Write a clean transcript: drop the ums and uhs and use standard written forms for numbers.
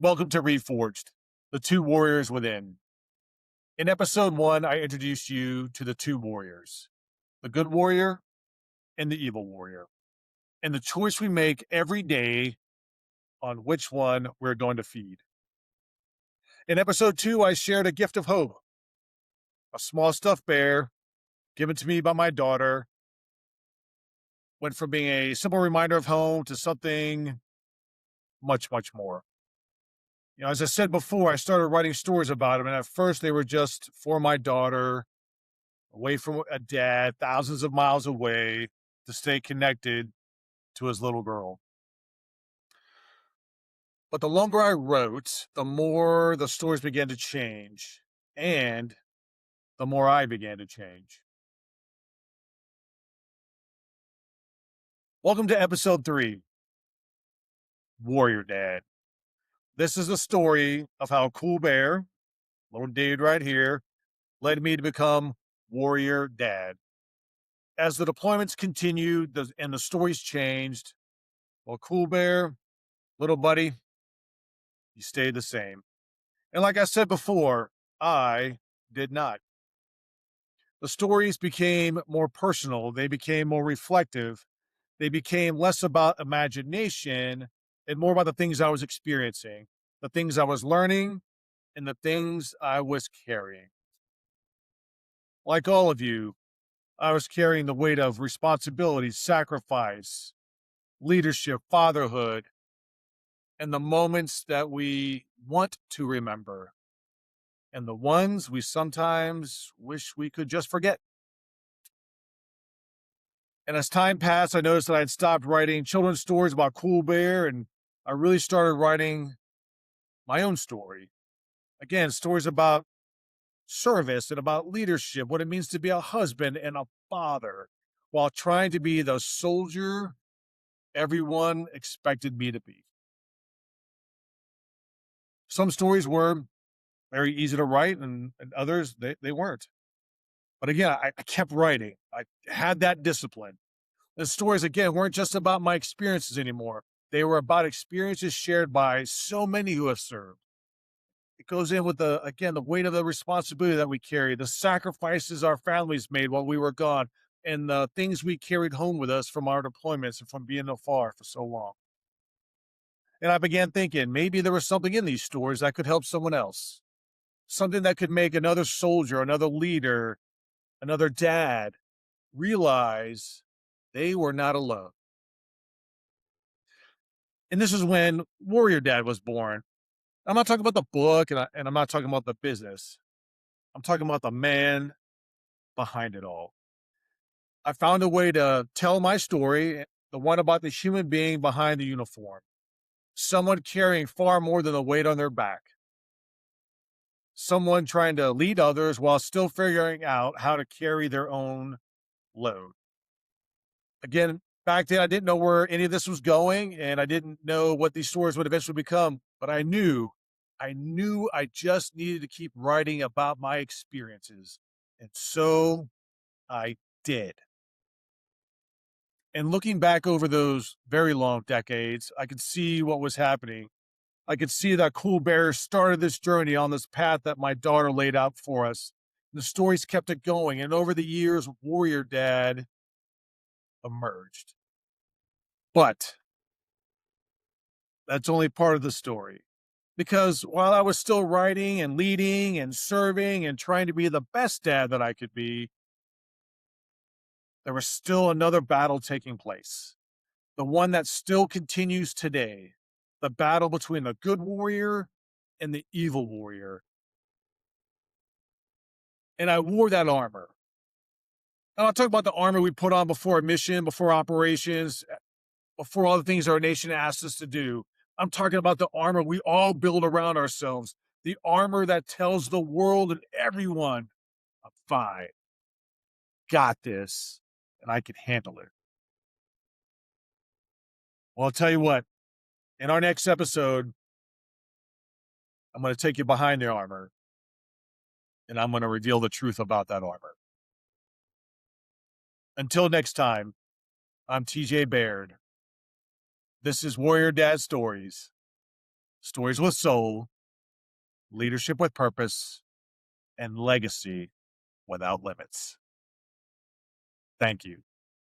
Welcome to Reforged, the two warriors within. In episode 1, I introduced you to the two warriors, the good warrior and the evil warrior, and the choice we make every day on which one we're going to feed. In episode 2, I shared a gift of hope, a small stuffed bear given to me by my daughter, went from being a simple reminder of home to something much, much more. As I said before, I started writing stories about him, and at first they were just for my daughter, away from a dad, thousands of miles away, to stay connected to his little girl. But the longer I wrote, the more the stories began to change, and the more I began to change. Welcome to episode 3, Warrior Dad. This is the story of how Cool Bear, little dude right here, led me to become Warrior Dad. As the deployments continued and the stories changed, well, Cool Bear, little buddy, he stayed the same. And like I said before, I did not. The stories became more personal, they became more reflective, they became less about imagination and more about the things I was experiencing, the things I was learning, and the things I was carrying. Like all of you, I was carrying the weight of responsibility, sacrifice, leadership, fatherhood, and the moments that we want to remember, and the ones we sometimes wish we could just forget. And as time passed, I noticed that I'd stopped writing children's stories about Cool Bear, and I really started writing my own story. Again, stories about service and about leadership, what it means to be a husband and a father, while trying to be the soldier everyone expected me to be. Some stories were very easy to write, and others, they weren't. But again, I kept writing. I had that discipline. The stories, again, weren't just about my experiences anymore. They were about experiences shared by so many who have served. It goes in with the weight of the responsibility that we carry, the sacrifices our families made while we were gone, and the things we carried home with us from our deployments and from being afar for so long. And I began thinking maybe there was something in these stories that could help someone else, something that could make another soldier, another leader, another dad realize they were not alone. And this is when Warrior Dad was born. I'm not talking about the book, and I'm not talking about the business. I'm talking about the man behind it all. I found a way to tell my story, the one about the human being behind the uniform, someone carrying far more than the weight on their back, someone trying to lead others while still figuring out how to carry their own load. Again, back then, I didn't know where any of this was going, and I didn't know what these stories would eventually become, but I knew I just needed to keep writing about my experiences. And so I did. And looking back over those very long decades, I could see what was happening. I could see that Cool Bear started this journey on this path that my daughter laid out for us. The stories kept it going. And over the years, Warrior Dad emerged. But that's only part of the story. Because while I was still writing and leading and serving and trying to be the best dad that I could be, there was still another battle taking place. The one that still continues today. The battle between the good warrior and the evil warrior. And I wore that armor. And I'll talk about the armor we put on before a mission, before operations, before all the things our nation asks us to do. I'm talking about the armor we all build around ourselves. The armor that tells the world and everyone, I'm fine, got this, and I can handle it. Well, I'll tell you what, in our next episode, I'm going to take you behind the armor, and I'm going to reveal the truth about that armor. Until next time, I'm TJ Baird. This is Warrior Dad Stories. stories with soul, leadership with purpose, and legacy without limits. Thank you.